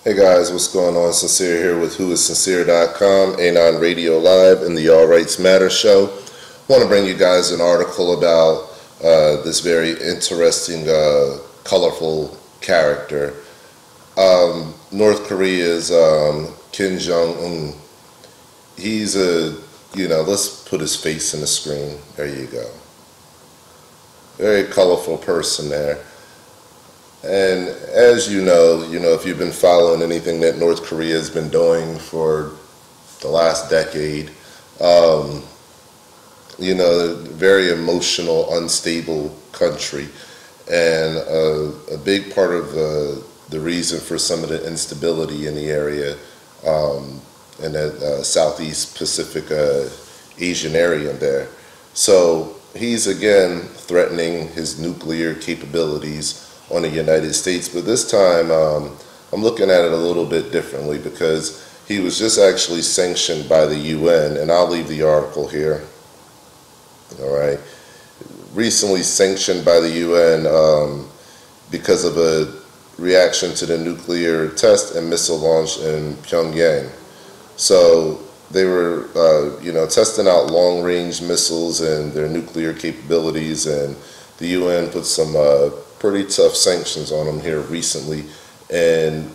Hey guys, what's going on? Sincere here with whoissincere.com, Anon Radio Live, and the All Rights Matter show. I want to bring you guys an article about this very interesting, colorful character. North Korea's Jong Un. He's let's put his face in the screen. There you go. Very colorful person there. And as you know, if you've been following anything that North Korea has been doing for the last decade, very emotional, unstable country. And a big part of the reason for some of the instability in the area, in the Southeast Pacific Asian area there. So he's again threatening his nuclear capabilities on the United States, but this time I'm looking at it a little bit differently because he was just actually sanctioned by the UN, and I'll leave the article here. All right, recently sanctioned by the UN because of a reaction to the nuclear test and missile launch in Pyongyang. So they were, testing out long-range missiles and their nuclear capabilities, and the UN put some pretty tough sanctions on them here recently. And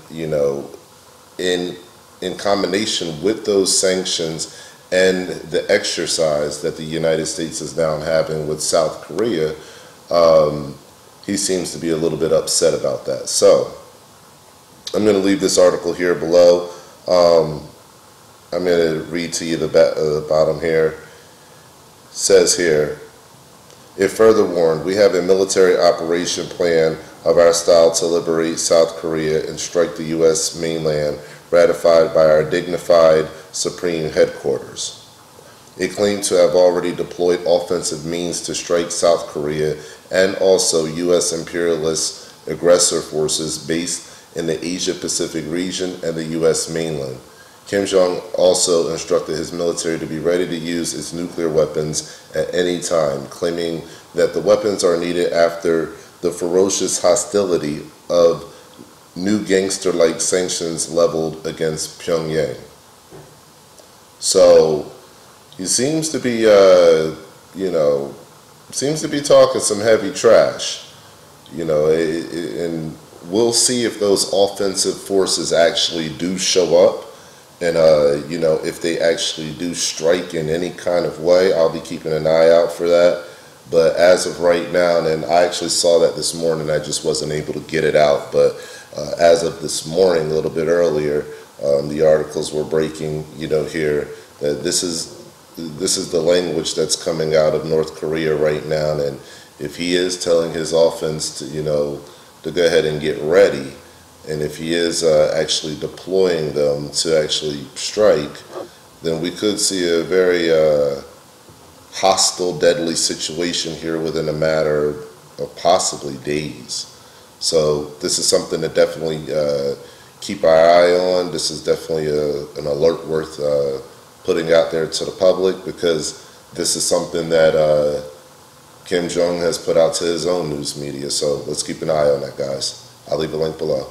in combination with those sanctions and the exercise that the United States is now having with South Korea, he seems to be a little bit upset about that. So I'm going to leave this article here below. I'm going to read to you the bottom here. It says here, it further warned, we have a military operation plan of our style to liberate South Korea and strike the U.S. mainland, ratified by our dignified Supreme Headquarters. It claimed to have already deployed offensive means to strike South Korea and also U.S. imperialist aggressor forces based in the Asia-Pacific region and the U.S. mainland. Kim Jong also instructed his military to be ready to use its nuclear weapons at any time, claiming that the weapons are needed after the ferocious hostility of new gangster-like sanctions leveled against Pyongyang. So he seems to be, talking some heavy trash, and we'll see if those offensive forces actually do show up. And, if they actually do strike in any kind of way, I'll be keeping an eye out for that. But as of right now, and I actually saw that this morning, I just wasn't able to get it out. But as of this morning, a little bit earlier, the articles were breaking, here, that this is the language that's coming out of North Korea right now. And if he is telling his offense to, to go ahead and get ready, and if he is actually deploying them to actually strike, then we could see a very hostile, deadly situation here within a matter of possibly days. So this is something to definitely keep our eye on. This is definitely an alert worth putting out there to the public, because this is something that Kim Jong has put out to his own news media. So let's keep an eye on that, guys. I'll leave a link below.